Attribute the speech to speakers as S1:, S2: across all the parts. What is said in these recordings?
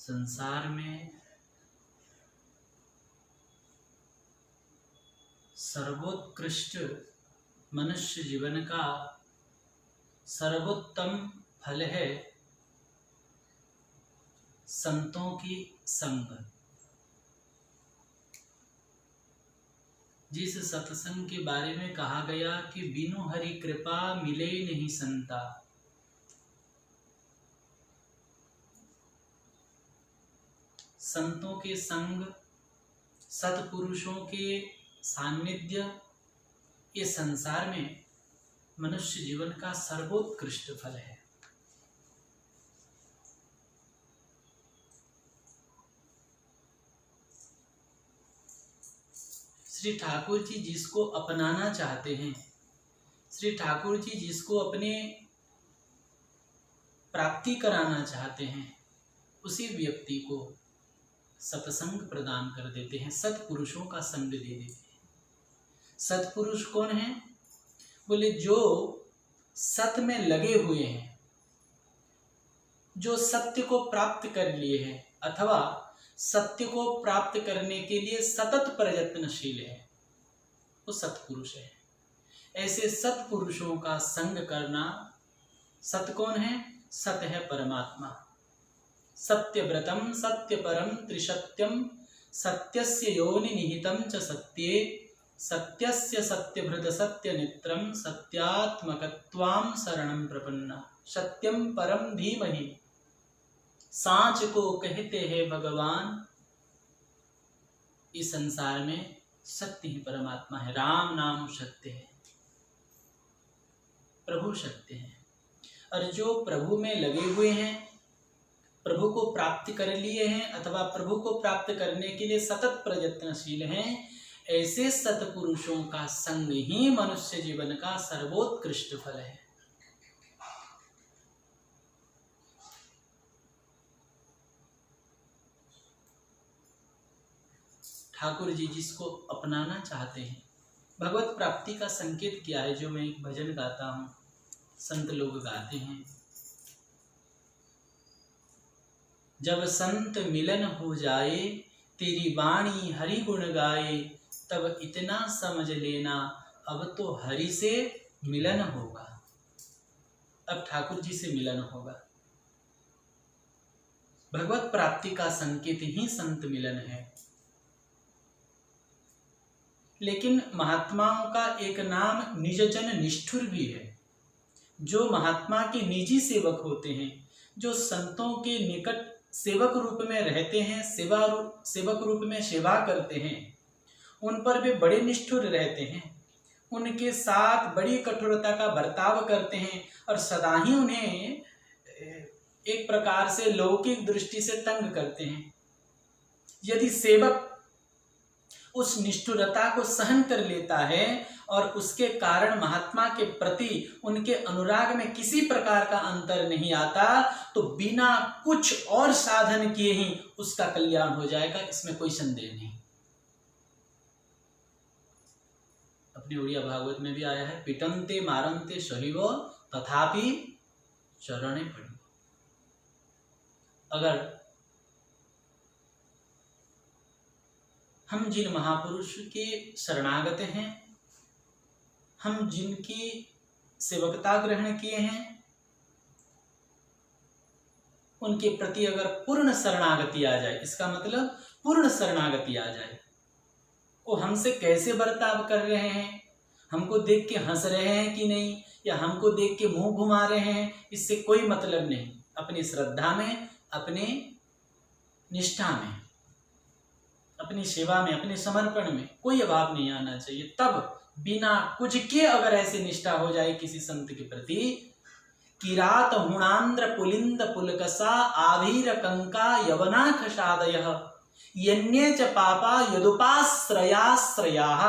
S1: संसार में सर्वोत्कृष्ट मनुष्य जीवन का सर्वोत्तम फल है संतों की संग। जिस सत्संग के बारे में कहा गया कि बिनु हरि कृपा मिले नहीं संता, संतों के संग, सत्पुरुषों के सान्निध्य, ये संसार में मनुष्य जीवन का सर्वोत्कृष्ट फल है। श्री ठाकुर जी जिसको अपनाना चाहते हैं, श्री ठाकुर जी जिसको अपने प्राप्ति कराना चाहते हैं, उसी व्यक्ति को सत्संग प्रदान कर देते हैं, सत्पुरुषों का संग दे देते हैं। सत्पुरुष कौन है? बोले जो सत्य में लगे हुए हैं, जो सत्य को प्राप्त कर लिए हैं अथवा सत्य को प्राप्त करने के लिए सतत प्रयत्नशील है, वो सत्पुरुष है। ऐसे सत्पुरुषों का संग करना। सत्य कौन है? सत्य है परमात्मा। सत्यव्रतम सत्यपरम त्रिसत्यम सत्यस्य योनि निहितं च सत्ये सत्यस्य सत्यभृत सत्यनित्रम सत्यात्मकत्वां शरणं प्रपन्ना। सत्यम परम धीमहि सांच को कहते हैं भगवान। इस संसार में सत्य ही परमात्मा है। राम नाम सत्य है, प्रभु सत्य है। और जो प्रभु में लगे हुए हैं, प्रभु को प्राप्त कर लिए हैं अथवा प्रभु को प्राप्त करने के लिए सतत प्रयत्नशील हैं, ऐसे सत्पुरुषों का संग ही मनुष्य जीवन का सर्वोत्कृष्ट फल है। ठाकुर जी जिसको अपनाना चाहते हैं, भगवत प्राप्ति का संकेत क्या है? जो मैं एक भजन गाता हूँ, संत लोग गाते हैं, जब संत मिलन हो जाए तेरी वाणी हरि गुण गाए, तब इतना समझ लेना अब तो हरि से मिलन होगा। अब ठाकुर जी से मिलन होगा। भगवत प्राप्ति का संकेत ही संत मिलन है। लेकिन महात्माओं का एक नाम निजजन निष्ठुर भी है। जो महात्मा के निजी सेवक होते हैं, जो संतों के निकट सेवक रूप में रहते हैं, सेवक रूप में सेवा करते हैं, उन पर वे बड़े निष्ठुर रहते हैं, उनके साथ बड़ी कठोरता का बर्ताव करते हैं और सदा ही उन्हें एक प्रकार से लौकिक दृष्टि से तंग करते हैं। यदि सेवक उस निष्ठुरता को सहन कर लेता है और उसके कारण महात्मा के प्रति उनके अनुराग में किसी प्रकार का अंतर नहीं आता, तो बिना कुछ और साधन किए ही उसका कल्याण हो जाएगा, इसमें कोई संदेह नहीं। अपने उड़िया भागवत में भी आया है, पिटंते मारंते शरीवो तथापि चरणे पड़ी। अगर हम जिन महापुरुष के शरणागत हैं, हम जिनकी सेवकता ग्रहण किए हैं, उनके प्रति अगर पूर्ण शरणागति आ जाए, इसका मतलब पूर्ण शरणागति आ जाए, वो हमसे कैसे बर्ताव कर रहे हैं, हमको देख के हंस रहे हैं कि नहीं, या हमको देख के मुंह घुमा रहे हैं, इससे कोई मतलब नहीं। अपनी श्रद्धा में, अपने निष्ठा में, अपनी सेवा में, अपने समर्पण में कोई अभाव नहीं आना चाहिए। तब बिना कुछ के अगर ऐसे निष्ठा हो जाए किसी संत के प्रति, किरात हुणांद्र पुलिंद पुलकसा आभीर कंका यवनाखशादयः यन्ये च पापा यदुपाश्रयाश्रयाः।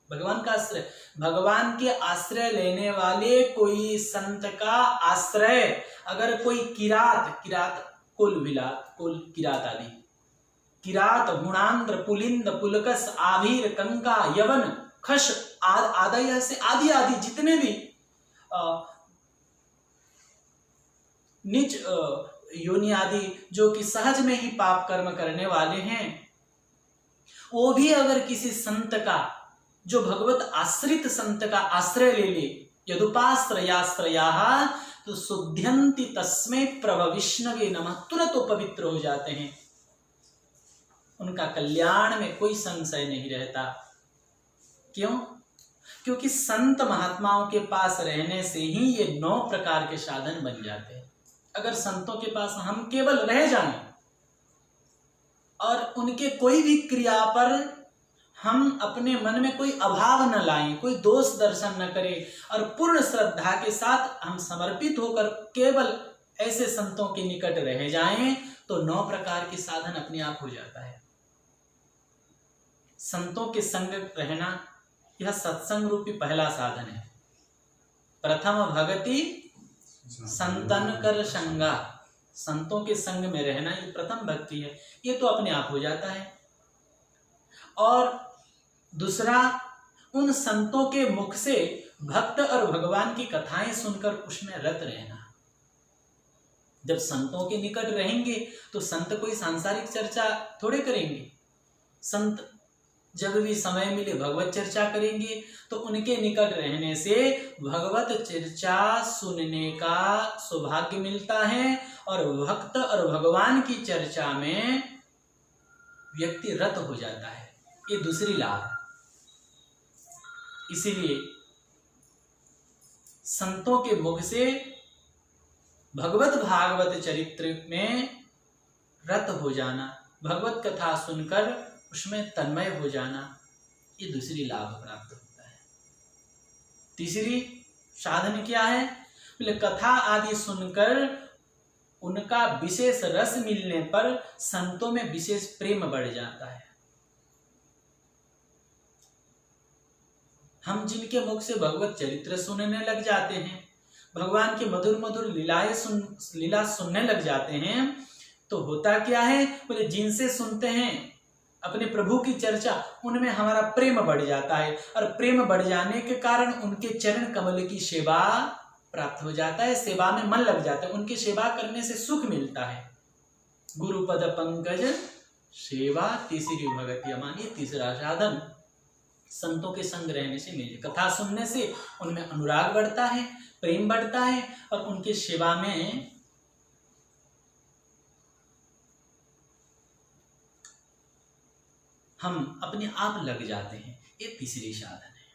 S1: भगवान का आश्रय, भगवान के आश्रय लेने वाले कोई संत का आश्रय अगर कोई किरात कुल विलात, कुल किरात आदि, किरात हुणांद्र पुलिंद पुलकस आभीर कंका यवन खश आदय से आदि आदि जितने भी निज योनि आदि जो कि सहज में ही पाप कर्म करने वाले हैं, वो भी अगर किसी संत का, जो भगवत आश्रित संत का आश्रय ले ले, यदुपाश्रयाश्रयाः तो शुद्ध्यन्ति तस्मै प्रभ विष्णवे नमः, तुरंत वो पवित्र हो जाते हैं। उनका कल्याण में कोई संशय नहीं रहता। क्यों? क्योंकि संत महात्माओं के पास रहने से ही ये 9 प्रकार के साधन बन जाते हैं। अगर संतों के पास हम केवल रह जाएं और उनके कोई भी क्रिया पर हम अपने मन में कोई अभाव न लाएं, कोई दोष दर्शन न करें और पूर्ण श्रद्धा के साथ हम समर्पित होकर केवल ऐसे संतों के निकट रह जाएं, तो 9 प्रकार के साधन अपने आप हो जाता है। संतों के संग रहना, यह सत्संग रूपी पहला साधन है। प्रथम भगति संतन कर संगा, संतों के संग में रहना ये प्रथम भक्ति है। ये तो अपने आप हो जाता है। और दूसरा, उन संतों के मुख से भक्त और भगवान की कथाएं सुनकर उसमें रत रहना। जब संतों के निकट रहेंगे तो संत कोई सांसारिक चर्चा थोड़े करेंगे। संत जब भी समय मिले भगवत चर्चा करेंगे, तो उनके निकट रहने से भगवत चर्चा सुनने का सौभाग्य मिलता है और भक्त और भगवान की चर्चा में व्यक्ति रत हो जाता है। ये दूसरी लाभ है। इसीलिए संतों के मुख से भगवत भागवत चरित्र में रत हो जाना, भगवत कथा सुनकर उसमें तन्मय हो जाना, ये दूसरी लाभ प्राप्त होता है। तीसरी साधन क्या है? बोले कथा आदि सुनकर उनका विशेष रस मिलने पर संतों में विशेष प्रेम बढ़ जाता है। हम जिनके मुख से भगवत चरित्र सुनने लग जाते हैं, भगवान की मधुर मधुर लीला सुनने लग जाते हैं, तो होता क्या है? बोले जिनसे सुनते हैं अपने प्रभु की चर्चा, उनमें हमारा प्रेम बढ़ जाता है और प्रेम बढ़ जाने के कारण उनके चरण कमल की सेवा प्राप्त हो जाता है, सेवा में मन लग जाता है, उनकी सेवा करने से सुख मिलता है। गुरुपद पंकज सेवा तीसरी भगति अमान, ये तीसरा साधन संतों के संग रहने से मिले। कथा सुनने से उनमें अनुराग बढ़ता है, प्रेम बढ़ता है और उनके सेवा में हम अपने आप लग जाते हैं। ये तीसरी साधन है।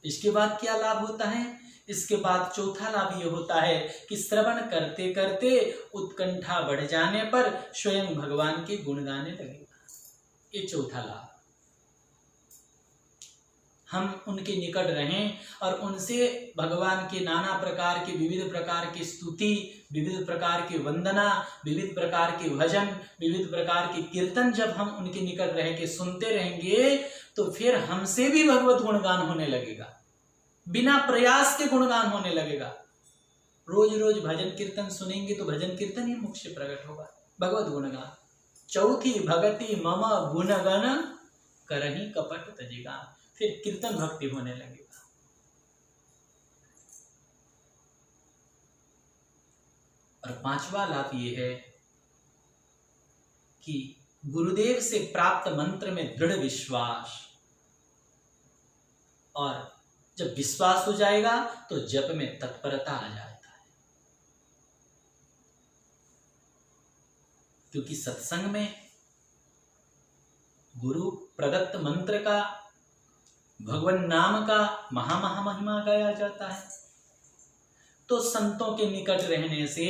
S1: इसके बाद क्या लाभ होता है? इसके बाद चौथा लाभ ये होता है कि श्रवण करते करते उत्कंठा बढ़ जाने पर स्वयं भगवान के गुण गाने लगेगा। ये चौथा लाभ। हम उनके निकट रहें और उनसे भगवान के नाना प्रकार के, विविध प्रकार की स्तुति, विविध प्रकार की वंदना, विविध प्रकार के भजन, विविध प्रकार के कीर्तन जब हम उनके निकट रह के सुनते रहेंगे, तो फिर हमसे भी भगवत गुणगान होने लगेगा, बिना प्रयास के गुणगान होने लगेगा। रोज रोज भजन कीर्तन सुनेंगे तो भजन कीर्तन ही मुख से प्रकट होगा, भगवत गुणगान। चौथी भगति मम गुणगण करही कपट तजिगा, फिर कीर्तन भक्ति होने लगेगा। और पांचवा लाभ ये है कि गुरुदेव से प्राप्त मंत्र में दृढ़ विश्वास, और जब विश्वास हो जाएगा तो जप में तत्परता आ जाता है। क्योंकि सत्संग में गुरु प्रदत्त मंत्र का, भगवान नाम का महा महिमा गाया जाता है। तो संतों के निकट रहने से,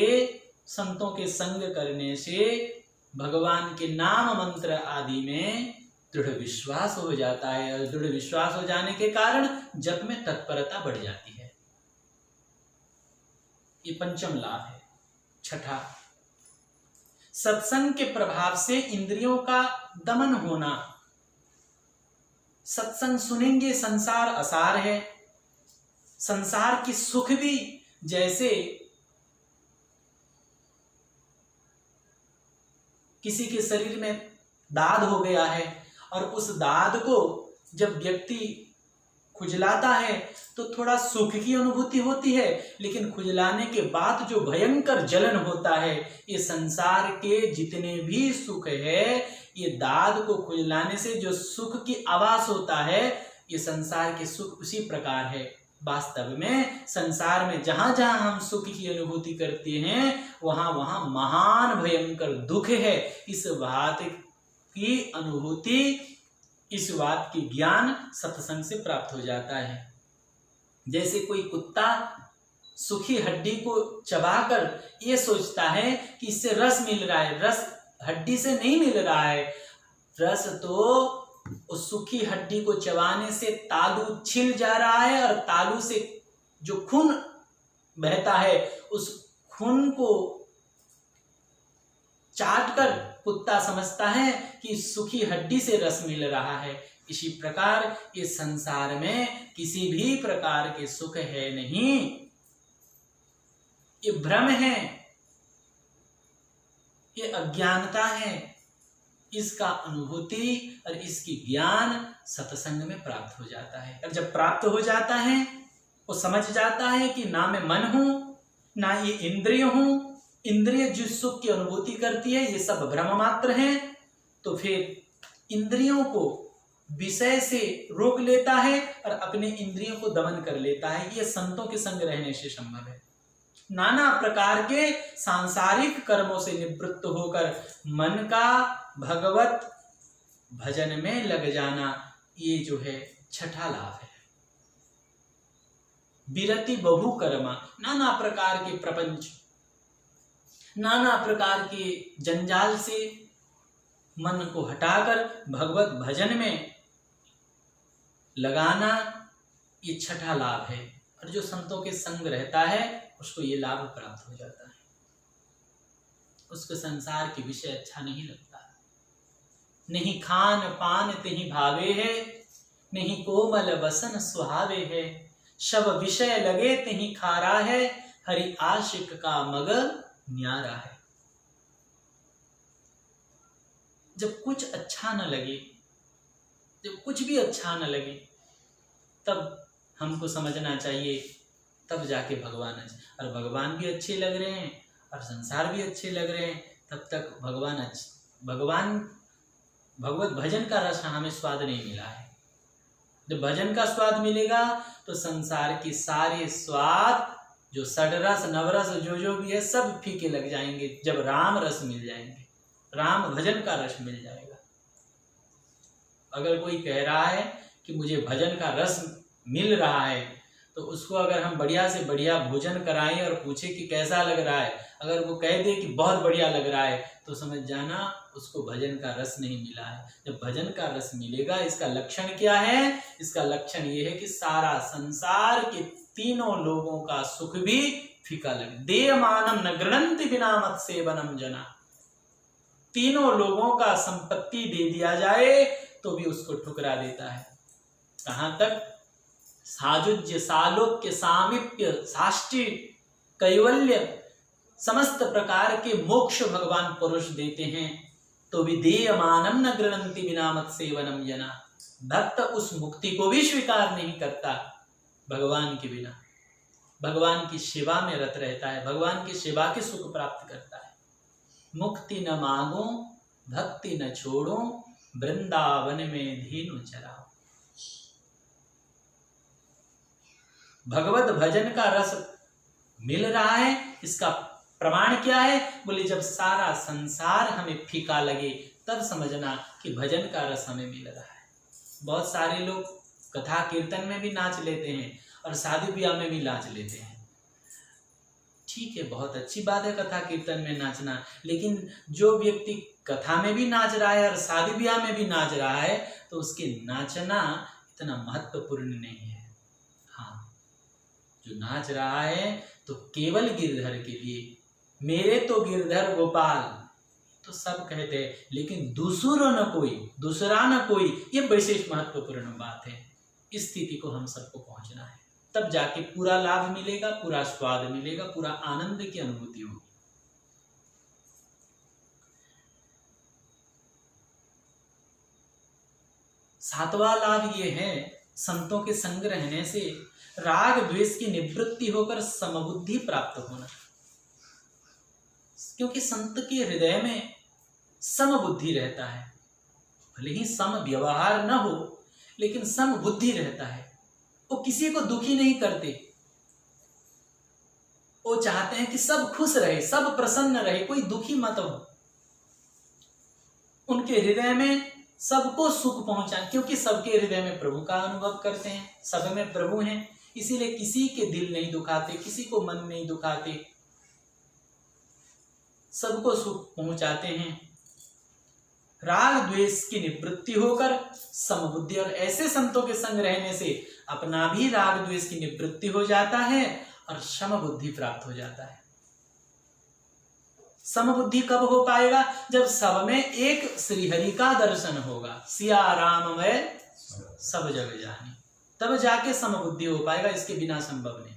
S1: संतों के संग करने से भगवान के नाम मंत्र आदि में दृढ़ विश्वास हो जाता है और दृढ़ विश्वास हो जाने के कारण जप में तत्परता बढ़ जाती है। ये पंचम लाभ है। छठा, सत्संग के प्रभाव से इंद्रियों का दमन होना। सत्संग सुनेंगे, संसार असार है, संसार की सुख भी, जैसे किसी के शरीर में दाद हो गया है और उस दाद को जब व्यक्ति खुजलाता है तो थोड़ा सुख की अनुभूति होती है, लेकिन खुजलाने के बाद जो भयंकर जलन होता है, ये संसार के जितने भी सुख है, ये दाद को खुजलाने से जो सुख की आभास होता है, ये संसार के सुख उसी प्रकार है। वास्तव में संसार में जहां जहां हम सुख की अनुभूति करते हैं, वहां वहां महान भयंकर दुख है। इस बात की अनुभूति, इस बात की ज्ञान सत्संग से प्राप्त हो जाता है। जैसे कोई कुत्ता सूखी हड्डी को चबाकर ये सोचता है कि इससे रस मिल रहा है, रस हड्डी से नहीं मिल रहा है। रस तो उस सूखी हड्डी को चबाने से तालू छिल जा रहा है, और तालू से जो खून बहता है, उस खून को चाटकर कुत्ता समझता है कि सूखी हड्डी से रस मिल रहा है। इसी प्रकार ये संसार में किसी भी प्रकार के सुख है नहीं, ये भ्रम है, ये अज्ञानता है। इसका अनुभूति और इसकी ज्ञान सत्संग में प्राप्त हो जाता है। और जब प्राप्त हो जाता है, वो समझ जाता है कि ना मैं मन हूं, ना ये इंद्रिय हूं, इंद्रिय जिस सुख की अनुभूति करती है ये सब भ्रम मात्र हैं, तो फिर इंद्रियों को विषय से रोक लेता है और अपने इंद्रियों को दमन कर लेता है। ये संतों के संग रहने से संभव है। नाना प्रकार के सांसारिक कर्मों से निवृत्त होकर मन का भगवत भजन में लग जाना, ये जो है छठा लाभ है। विरति बहु कर्मा, नाना प्रकार के प्रपंच, नाना प्रकार के जंजाल से मन को हटाकर भगवत भजन में लगाना, ये छठा लाभ है। और जो संतों के संग रहता है उसको ये लाभ प्राप्त हो जाता है। उसको संसार के विषय अच्छा नहीं लगता, नहीं खान पान तेहि भावे है, नहीं कोमल बसन सुहावे है, शब विषय लगे तेहि खारा है, हरि आशिक का मग न्यारा है। जब कुछ अच्छा न लगे, जब कुछ भी अच्छा न लगे, तब हमको समझना चाहिए, तब जाके भगवान अच्छे, और भगवान भी अच्छे लग रहे हैं और संसार भी अच्छे लग रहे हैं, तब तक भगवान भगवत भजन का रस हमें स्वाद नहीं मिला है। जब भजन का स्वाद मिलेगा तो संसार के सारे स्वाद, जो षडरस नवरस जो भी है, सब फीके लग जाएंगे। जब राम रस मिल जाएंगे, राम भजन का रस मिल जाएगा। अगर कोई कह रहा है कि मुझे भजन का रस मिल रहा है, तो उसको अगर हम बढ़िया से बढ़िया भोजन कराएं और पूछे कि कैसा लग रहा है, अगर वो कह दे कि बहुत बढ़िया लग रहा है, तो समझ जाना उसको भजन का रस नहीं मिला है। जब भजन का रस मिलेगा, इसका लक्षण क्या है? इसका लक्षण ये है कि सारा संसार के तीनों लोगों का सुख भी फीका लगे। देयमानम न गृणन्ति बिना मत सेवनम जना, तीनों लोगों का संपत्ति दे दिया जाए तो भी उसको ठुकरा देता है। कहां तक? साजुज्य सालोक्य सामीप्य साष्टि कैवल्य, समस्त प्रकार के मोक्ष भगवान पुरुष देते हैं, तो भी देयमानम न गृणन्ति बिना मत सेवनम जना, भक्त उस मुक्ति को भी स्वीकार नहीं करता भगवान के बिना। भगवान की सेवा में रत रहता है, भगवान की सेवा के सुख प्राप्त करता है। मुक्ति न मांगो भक्ति न छोड़ो, वृंदावन में धीनु चराओ। भगवत भजन का रस मिल रहा है, इसका प्रमाण क्या है? बोले जब सारा संसार हमें फीका लगे, तब समझना कि भजन का रस हमें मिल रहा है। बहुत सारे लोग कथा कीर्तन में भी नाच लेते हैं और शादी ब्याह में भी नाच लेते हैं। ठीक है, बहुत अच्छी बात है कथा कीर्तन में नाचना, लेकिन जो व्यक्ति कथा में भी नाच रहा है और शादी ब्याह में भी नाच रहा है, तो उसके नाचना इतना महत्वपूर्ण नहीं है। हाँ, जो नाच रहा है तो केवल गिरधर के लिए, मेरे तो गिरधर गोपाल, तो सब कहते हैं, लेकिन दूसरा न कोई, ये विशेष महत्वपूर्ण बात है। इस स्थिति को हम सबको पहुंचना है, तब जाके पूरा लाभ मिलेगा, पूरा स्वाद मिलेगा, पूरा आनंद की अनुभूति होगी। सातवां लाभ ये है संतों के संग रहने से राग द्वेष की निवृत्ति होकर समबुद्धि प्राप्त होना, क्योंकि संत के हृदय में समबुद्धि रहता है। भले ही सम व्यवहार न हो, लेकिन सम बुद्धि रहता है। वो किसी को दुखी नहीं करते, वो चाहते हैं कि सब खुश रहे, सब प्रसन्न रहे, कोई दुखी मत हो। उनके हृदय में सबको सुख पहुंचाए, क्योंकि सबके हृदय में प्रभु का अनुभव करते हैं, सब में प्रभु हैं, इसीलिए किसी के दिल नहीं दुखाते, किसी को मन नहीं दुखाते, सबको सुख पहुंचाते हैं। राग द्वेष की निवृत्ति होकर समबुद्धि, और ऐसे संतों के संग रहने से अपना भी राग द्वेष की निवृत्ति हो जाता है और समबुद्धि प्राप्त हो जाता है। समबुद्धि कब हो पाएगा? जब सब में एक श्रीहरि का दर्शन होगा। सिया राम में सब जग जानी, तब जाके समबुद्धि हो पाएगा। इसके बिना संभव नहीं,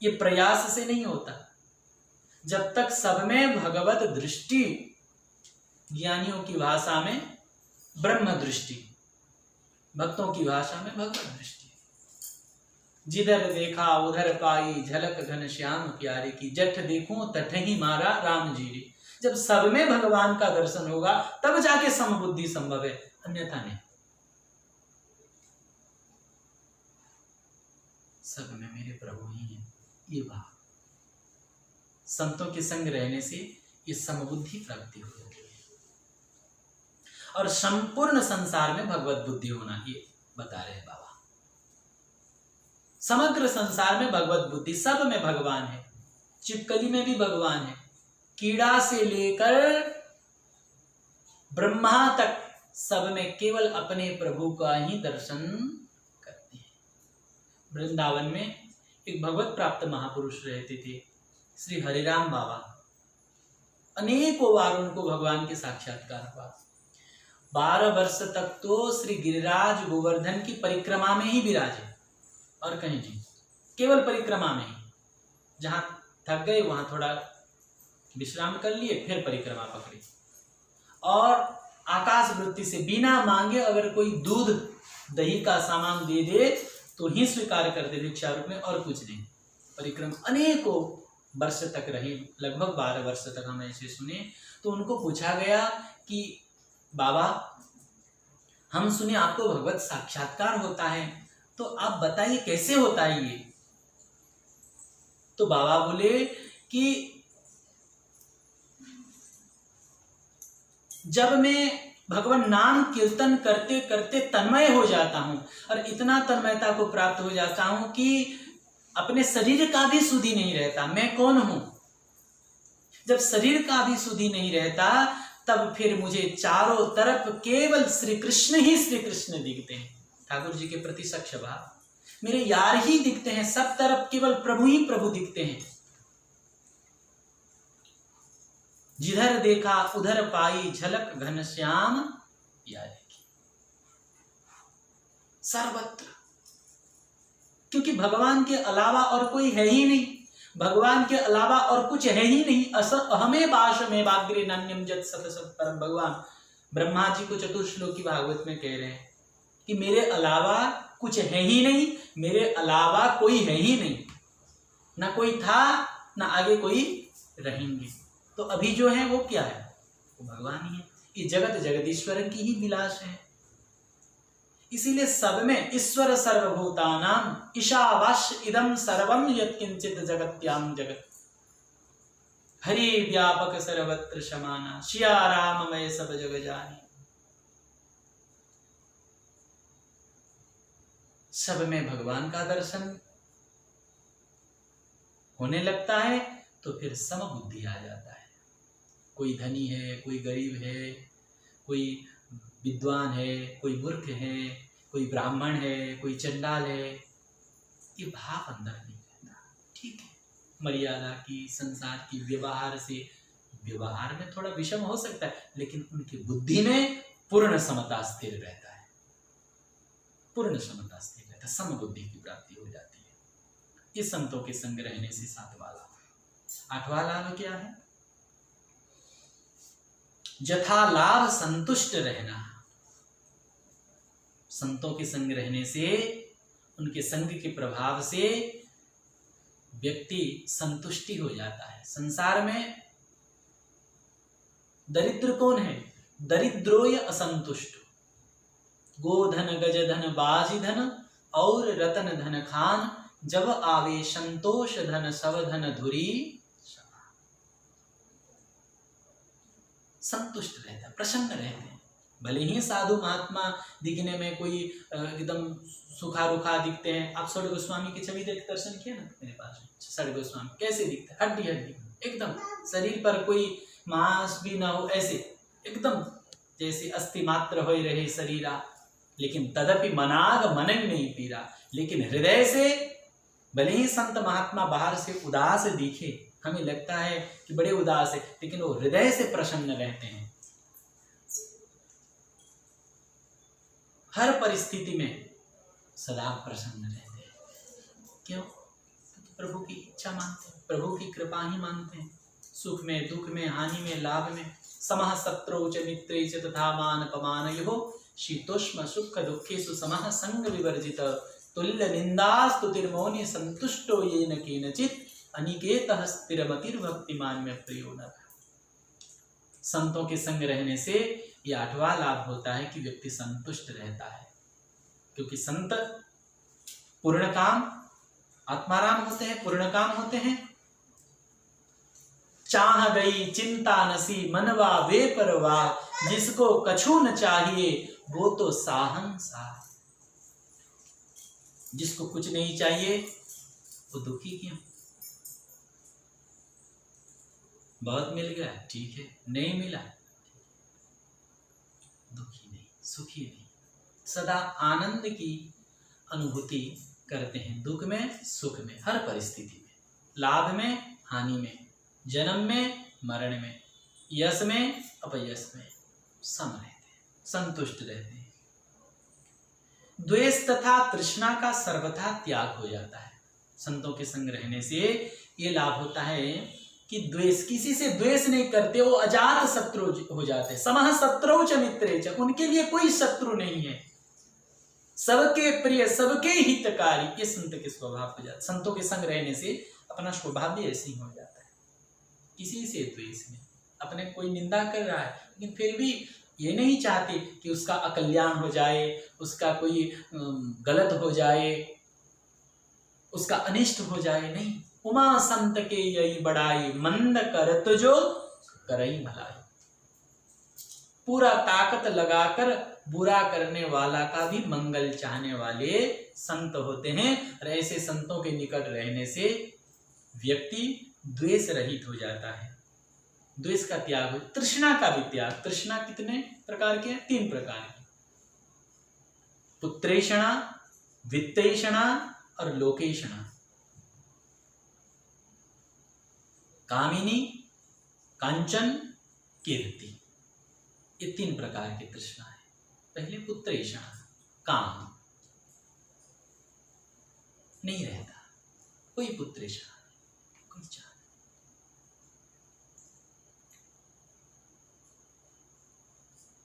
S1: ये प्रयास से नहीं होता। जब तक सब में भगवत दृष्टि, ज्ञानियों की भाषा में ब्रह्म दृष्टि, भक्तों की भाषा में भगवत दृष्टि, जिधर देखा उधर पाई झलक घनश्याम प्यारे की, जठ देखूं तठ ही मारा राम जी रे। जब सब में भगवान का दर्शन होगा तब जाके समबुद्धि संभव है, अन्यथा नहीं। सब में मेरे प्रभु ही हैं, ये भाव संतों के संग रहने से ये समबुद्धि प्राप्ति हो जाती है। और संपूर्ण संसार में भगवत बुद्धि होना, ये बता रहे हैं बाबा। समग्र संसार में भगवत बुद्धि, सब में भगवान है, चिपकली में भी भगवान है, कीड़ा से लेकर ब्रह्मा तक सब में केवल अपने प्रभु का ही दर्शन करते हैं। वृंदावन में एक भगवत प्राप्त महापुरुष रहते थे, श्री हरिराम बाबा। अनेकों बार उनको भगवान के साक्षात्कार हुआ। 12 वर्ष तक तो श्री गिरिराज गोवर्धन की परिक्रमा में ही विराजे, और कहीं नहीं, केवल परिक्रमा में ही। जहां थक गए वहां थोड़ा विश्राम कर लिए, फिर परिक्रमा पकड़ी। और आकाश वृत्ति से बिना मांगे अगर कोई दूध दही का सामान दे दे तो ही स्वीकार कर दे भिक्षा रूप में, और कुछ नहीं। परिक्रमा अनेकों वर्ष तक रहे, लगभग 12 वर्ष तक हम ऐसे सुने। तो उनको पूछा गया कि बाबा, हम सुने आपको भगवत साक्षात्कार होता है, तो आप बताइए कैसे होता है ये। तो बाबा बोले कि जब मैं भगवान नाम कीर्तन करते करते तन्मय हो जाता हूं, और इतना तन्मयता को प्राप्त हो जाता हूं कि अपने शरीर का भी सुधि नहीं रहता, मैं कौन हूं। जब शरीर का भी सुधि नहीं रहता, तब फिर मुझे चारों तरफ केवल श्री कृष्ण ही श्री कृष्ण दिखते हैं। ठाकुर जी के प्रति सख्य भाव, मेरे यार ही दिखते हैं, सब तरफ केवल प्रभु ही प्रभु दिखते हैं। जिधर देखा उधर पाई झलक घनश्याम प्यारे की, सर्वत्र। क्योंकि भगवान के अलावा और कोई है ही नहीं, भगवान के अलावा और कुछ है ही नहीं। अहमे बाश में बाग्रे नान्यम जत सत सत परम। भगवान ब्रह्मा जी को चतुर्श्लोकी भागवत में कह रहे हैं कि मेरे अलावा कुछ है ही नहीं, मेरे अलावा कोई है ही नहीं, ना कोई था ना आगे कोई रहेंगे। तो अभी जो है वो क्या है? वो भगवान ही है। ये जगत जगदीश्वर की ही विलास है। इसीलिए सब में ईश्वर सर्वभूतानाम ईशावास्य इदम सर्वम यत्किंचित जगत्याम जगत, हरि व्यापक सर्वत्र समाना, सिया राम मैं सब जग जानी। सब में भगवान का दर्शन होने लगता है तो फिर समबुद्धि आ जाता है। कोई धनी है, कोई गरीब है, कोई विद्वान है, कोई मूर्ख है, कोई ब्राह्मण है, कोई चंडाल है, ये भाव अंदर नहीं रहता। ठीक है, मर्यादा की, संसार की, व्यवहार से, व्यवहार में थोड़ा विषम हो सकता है, लेकिन उनकी बुद्धि में पूर्ण समता स्थिर रहता है, पूर्ण समता स्थिर रहता है, समबुद्धि की प्राप्ति हो जाती है। इस संतों के संग रहने से 7वां लाभ। 8वां लाभ क्या है? जथा लाभ संतुष्ट रहना। संतों के संग रहने से, उनके संग के प्रभाव से व्यक्ति संतुष्टि हो जाता है। संसार में दरिद्र कौन है? दरिद्रोय असंतुष्ट। गोधन गजधन बाजीधन और रतन धन खान, जब आवे संतोष धन सब धन धुरी। संतुष्ट रहता है, प्रसन्न रहते हैं। भले ही साधु महात्मा दिखने में कोई एकदम सूखा रूखा दिखते हैं। आप षड गोस्वामी की छवि देख दर्शन किए ना मेरे पास? षड गोस्वामी कैसे दिखते हैं? हड्डी हड्डी एकदम, शरीर पर कोई मांस भी ना हो, ऐसे एकदम जैसे अस्थि मात्र हो रहे शरीरा, लेकिन तदपि मनाग मनन नहीं पीरा। लेकिन हृदय से भले ही संत महात्मा बाहर से उदास दिखे, हमें लगता है कि बड़े उदास है, लेकिन वो हृदय से प्रसन्न रहते हैं। हर परिस्थिति में सदा प्रसन्न रहते हैं। क्यों? क्योंकि प्रभु की इच्छा मानते हैं, प्रभु की कृपा ही मानते हैं। सुख में, दुख में, हानि में, लाभ में समः शत्रौ च मित्रे च तथा मान अपमान यो शीतोष्म सुख दुखेषु समः संग विवर्जित तुल्य निंदास्तुतिर्मौनि संतुष्टो येन केनचित् अनिकेतः स्थिरमतिर्भक्तिमान में प्रियो न। संतों के संग रहने से ये 8वां लाभ होता है कि व्यक्ति संतुष्ट रहता है, क्योंकि संत पूर्ण काम आत्माराम होते हैं, पूर्ण काम होते हैं। चाह गई चिंता नसी मनवा वे परवा, जिसको कछु न चाहिए वो तो साहंसा। जिसको कुछ नहीं चाहिए वो दुखी क्यों? बहुत मिल गया ठीक है, नहीं मिला दुखी नहीं, सुखी नहीं, सदा आनंद की अनुभूति करते हैं। दुख में, सुख में, हर परिस्थिति में, लाभ में, हानि में, जन्म में, मरण में, यश में, अपयश में सम रहते हैं, संतुष्ट रहते हैं। द्वेष तथा तृष्णा का सर्वथा त्याग हो जाता है। संतों के संग रहने से ये लाभ होता है कि द्वेष, किसी से द्वेष नहीं करते, वो अजात शत्रु हो जाते हैं। समः शत्रौ च मित्रे च, उनके लिए कोई शत्रु नहीं है, सबके प्रिय, सबके हितकारी। ये संत के स्वभाव हो जाता है। संतों के संग रहने से अपना स्वभाव भी ऐसे ही हो जाता है, किसी से द्वेष नहीं। अपने कोई निंदा कर रहा है, लेकिन फिर भी ये नहीं चाहते कि उसका अकल्याण हो जाए, उसका कोई गलत हो जाए, उसका अनिष्ट हो जाए, नहीं। उमा संत के यही बड़ाई, मंद करत जो करई भलाई। पूरा ताकत लगाकर बुरा करने वाला का भी मंगल चाहने वाले संत होते हैं। और ऐसे संतों के निकट रहने से व्यक्ति द्वेष रहित हो जाता है, द्वेष का त्याग हो, तृष्णा का भी त्याग। तृष्णा कितने प्रकार के हैं? 3 प्रकार की, पुत्रेषणा, वित्तेषणा और लोकेषणा। कामिनी, कांचन, कीर्ति, ये 3 प्रकार की तृष्णा है। पहले पुत्रेषणा, काम नहीं रहता, कोई पुत्रेषणा नहीं, कोई चाह।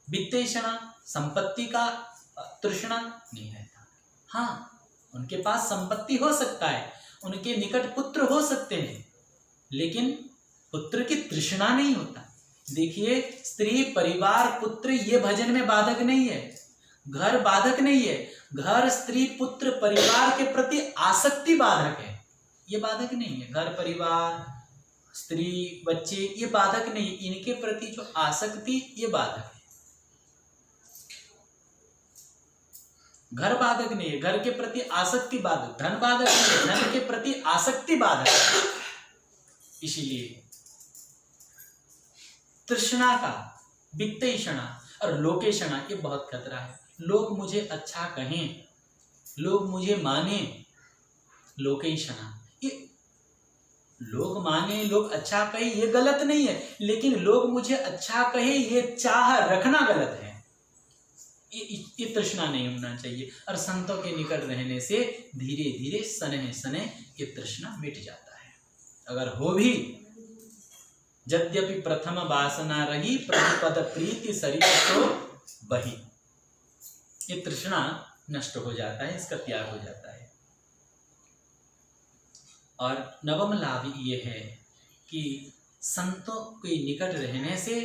S1: वित्तेषणा, संपत्ति का तृष्णा नहीं रहता। हाँ, उनके पास संपत्ति हो सकता है, उनके निकट पुत्र हो सकते हैं, लेकिन पुत्र की तृष्णा नहीं होता। देखिए, स्त्री, परिवार, पुत्र, ये भजन में बाधक नहीं है, घर बाधक नहीं है। घर, स्त्री, पुत्र, परिवार के प्रति आसक्ति बाधक है, ये बाधक नहीं है। घर, परिवार, स्त्री, बच्चे, ये बाधक नहीं है, इनके प्रति जो आसक्ति, ये बाधक है। घर बाधक नहीं है, घर के प्रति आसक्ति बाधक। धन बाधक नहीं है, धन के प्रति आसक्ति बाधक है। इसीलिए तृष्णा का, वित्तेषणा और लोकेषणा, ये बहुत खतरा है। लोग मुझे अच्छा कहें, लोग मुझे माने, लोकेषणा, ये लोग माने, लोग अच्छा कहे, ये गलत नहीं है, लेकिन लोग मुझे अच्छा कहे, ये चाह रखना गलत है। ये तृष्णा नहीं होना चाहिए। और संतों के निकट रहने से धीरे धीरे, सने सने ये तृष्णा मिट जाता है। अगर हो भी, यद्यपि प्रथम वासना रही, प्रभुपद प्रीति शरीर तो बही। ये तृष्णा नष्ट हो जाता है, इसका त्याग हो जाता है। और नवम लाभ ये है कि संतों के निकट रहने से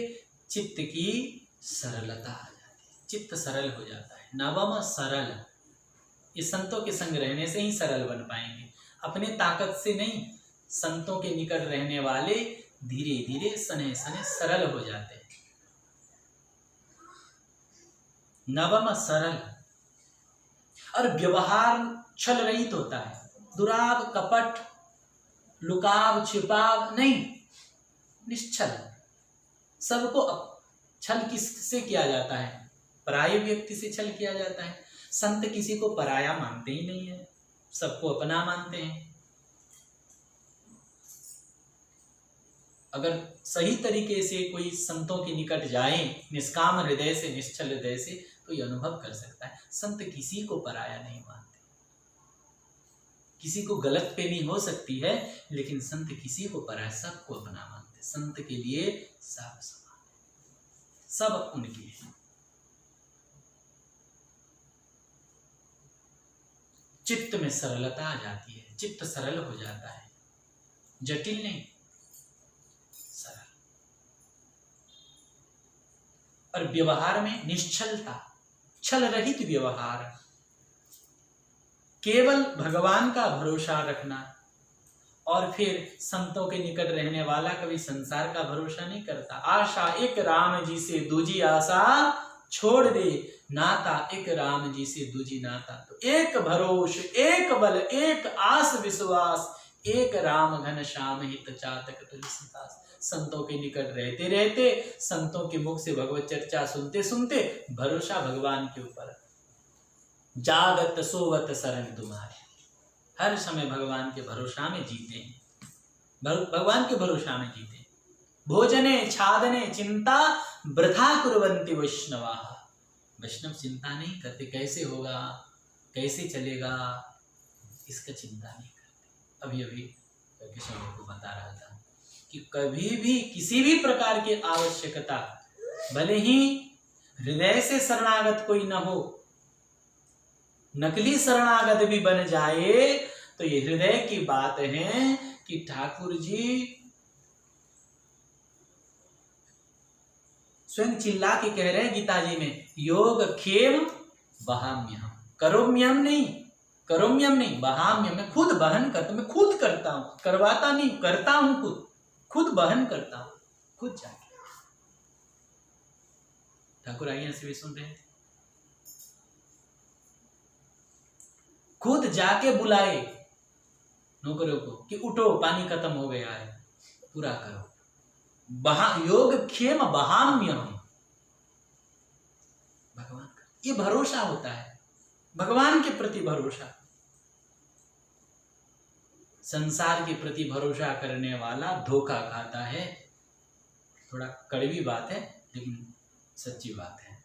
S1: चित्त की सरलता आ जाती है, चित्त सरल हो जाता है। नवम सरल, इस संतों के संग रहने से ही सरल बन पाएंगे, अपने ताकत से नहीं। संतों के निकट रहने वाले धीरे धीरे सने सने सरल हो जाते हैं। नवम सरल, और व्यवहार छल रहित होता है, दुराव कपट लुकाव छिपाव नहीं, निश्चल। सबको छल किससे किया जाता है? पराये व्यक्ति से छल किया जाता है। संत किसी को पराया मानते ही नहीं है, सबको अपना मानते हैं। अगर सही तरीके से कोई संतों के निकट जाए निष्काम हृदय से, निश्चल हृदय से, तो ये अनुभव कर सकता है संत किसी को पराया नहीं मानते। किसी को गलतफहमी हो सकती है, लेकिन संत किसी को पराया, सबको अपना मानते। संत के लिए सब समान, सब उनके हैं। चित्त में सरलता आ जाती है, चित्त सरल हो जाता है, जटिल नहीं, सरल। और व्यवहार में निश्चलता, छल रहित व्यवहार, केवल भगवान का भरोसा रखना। और फिर संतों के निकट रहने वाला कभी संसार का भरोसा नहीं करता। आशा एक राम जी से दूजी आशा छोड़ दे, नाता एक राम जी से दूजी नाता। तो एक भरोस, एक बल, एक आस विश्वास, एक राम घन श्याम हित चातक तुलसीदास। संतों के निकट रहते रहते, संतों के मुख से भगवत चर्चा सुनते सुनते भरोसा भगवान के ऊपर, जागत सोवत शरण तुम्हारे, हर समय भगवान के भरोसा में जीते हैं, भगवान के भरोसा में जीते हैं। भोजने छादने चिंता वृथा कुर्वन्ति वैष्णवा। वैष्णव चिंता नहीं करते, कैसे होगा, कैसे चलेगा, इसका चिंता नहीं करते। अभी अभी किशोर को बता रहा था कि कभी भी किसी भी प्रकार की आवश्यकता, भले ही हृदय से शरणागत कोई न हो, नकली शरणागत भी बन जाए, तो ये हृदय की बात है कि ठाकुर जी स्वयं चिल्ला के कह रहे हैं गीता जी में, योग खेम बहाम्यहम, करोम्यम नहीं, करोम्यम नहीं, बहाम्यम, मैं खुद बहन करता, मैं खुद करता हूं, करवाता नहीं, करता हूं, खुद बहन करता हूं, खुद जाके। ठाकुर आइए से भी सुन रहे थे, खुद जाके बुलाए नौकरों को कि उठो, पानी खत्म हो गया है, पूरा करो। योग क्षेम बहाम्यहम, भगवान का ये भरोसा होता है, भगवान के प्रति भरोसा। संसार के प्रति भरोसा करने वाला धोखा खाता है। थोड़ा कड़वी बात है, लेकिन सच्ची बात है।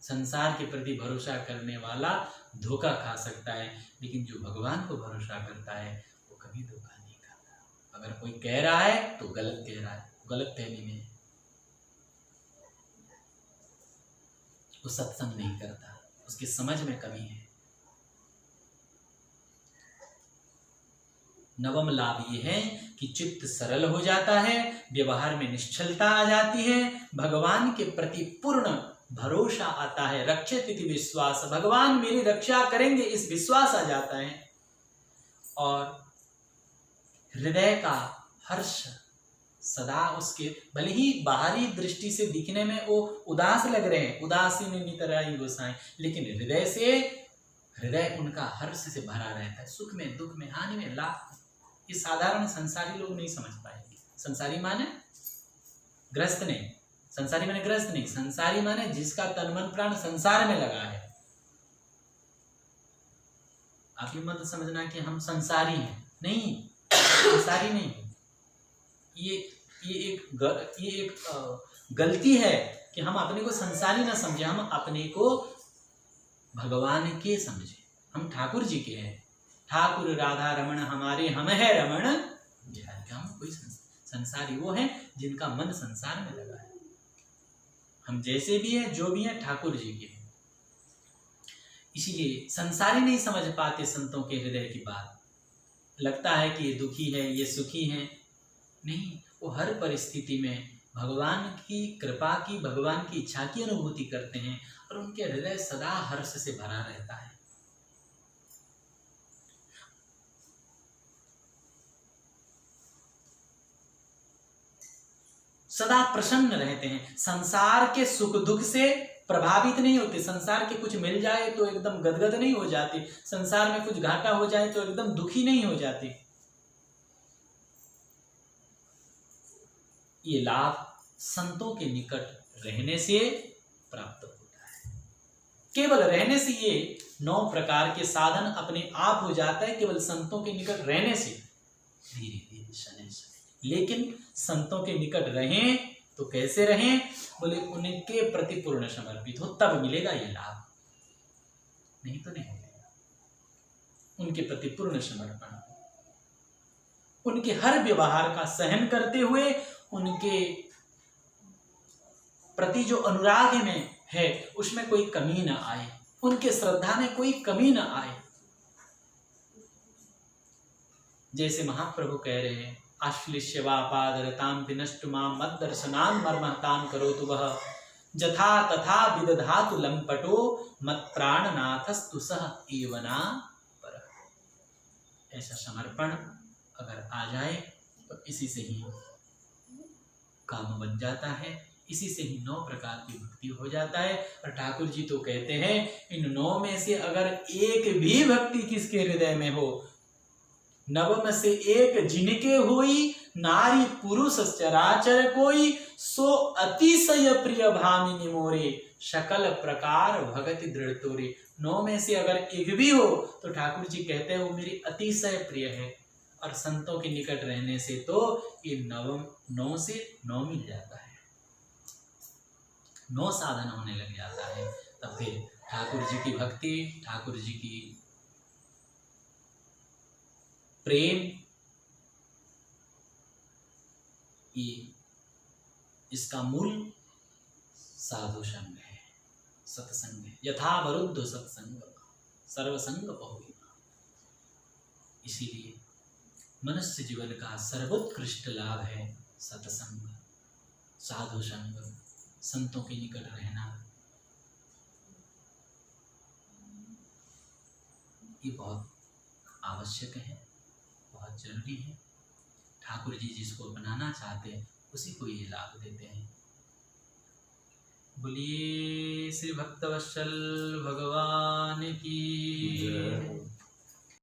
S1: संसार के प्रति भरोसा करने वाला धोखा खा सकता है, लेकिन जो भगवान को भरोसा करता है वो कभी धोखा नहीं खाता। अगर कोई कह रहा है तो गलत कह रहा है, गलत कहने में वो सत्संग नहीं करता, उसकी समझ में कमी है। नवम लाभ ये है कि चित्त सरल हो जाता है, व्यवहार में निश्चलता आ जाती है, भगवान के प्रति पूर्ण भरोसा आता है। रक्षित इति विश्वास, भगवान मेरी रक्षा करेंगे, इस विश्वास आ जाता है। और हृदय का हर्ष सदा उसके, भले ही बाहरी दृष्टि से दिखने में वो उदास लग रहे हैं, उदासीन नितराई गोसाई, लेकिन हृदय से, हृदय उनका हर्ष से भरा रहता है। सुख में, दुख में, हानि में, लाभ। ये साधारण संसारी लोग नहीं समझ पाएंगे। संसारी माने ग्रस्त नहीं, संसारी माने ग्रस्त नहीं, संसारी माने जिसका तन मन प्राण संसार में लगा है। आप ये मत समझना कि हम संसारी हैं, नहीं, संसारी नहीं। ये एक गलती है कि हम अपने को संसारी ना समझे, हम अपने को भगवान के समझे। हम ठाकुर जी के हैं, ठाकुर राधा रमण हमारे, हम है रमण बिहारी। हम कोई संसारी वो हैं जिनका मन संसार में लगा है। हम जैसे भी हैं, जो भी हैं, ठाकुर जी के हैं। इसीलिए संसारी नहीं समझ पाते संतों के हृदय की बात। लगता है कि ये दुखी है, ये सुखी है। नहीं, वो हर परिस्थिति में भगवान की कृपा की, भगवान की इच्छा की अनुभूति करते हैं और उनके हृदय सदा हर्ष से भरा रहता है। सदा प्रसन्न रहते हैं, संसार के सुख दुख से प्रभावित नहीं होते। संसार के कुछ मिल जाए तो एकदम गदगद नहीं हो जाते, संसार में कुछ घाटा हो जाए तो एकदम दुखी नहीं हो जाते। ये लाभ संतों के निकट रहने से प्राप्त होता है। केवल रहने से ये 9 प्रकार के साधन अपने आप हो जाता है, केवल संतों के निकट रहने से, धीरे धीरे शनै शनै। लेकिन संतों के निकट रहें तो कैसे रहें? बोले उनके प्रति पूर्ण समर्पित हो, तब मिलेगा ये लाभ, नहीं तो नहीं मिलेगा। उनके प्रति पूर्ण समर्पण, उनके हर व्यवहार का सहन करते हुए उनके प्रति जो अनुराग में है उसमें कोई कमी न आए, उनके श्रद्धा में कोई कमी न आए। जैसे महाप्रभु कह रहे हैं, आश्लिष्यवापादरतां विनष्टु मां मद्दर्शनान् मर्महतां करोतु वः जथा तथा विदधातु लंपटो मत्प्राणनाथस्तु सः एवना परः। ऐसा समर्पण अगर आ जाए तो इसी से ही काम बन जाता है, इसी से ही 9 प्रकार की भक्ति हो जाता है। और ठाकुर जी तो कहते हैं इन 9 में से अगर एक भी भक्ति किसके हृदय में हो, 9 में से एक जिनके हुई नारी पुरुष चराचर कोई, सो अतिशय प्रिय भामिनी मोरे सकल प्रकार भगति दृढ़ तोरे। 9 में से अगर एक भी हो तो ठाकुर जी कहते हैं वो मेरी अतिशय प्रिय है। और संतों के निकट रहने से तो ये 9 से 9 मिल जाता है, 9 साधन होने लग जाता है। तब फिर ठाकुर जी की भक्ति, ठाकुर जी की प्रेम, ये इसका मूल साधु संग है, सत्संग है। यथा वरुद्ध सत्संग सर्वसंग बहुविधा। इसीलिए मनुष्य जीवन का सर्वोत्कृष्ट लाभ है सत्संग, साधु संग, संतों के निकट रहना। ये बहुत आवश्यक है, बहुत जरूरी है। ठाकुर जी जिसको अपनाना चाहते हैं उसी को ये लाभ देते हैं। बोलिए श्री भक्तवत्सल भगवान की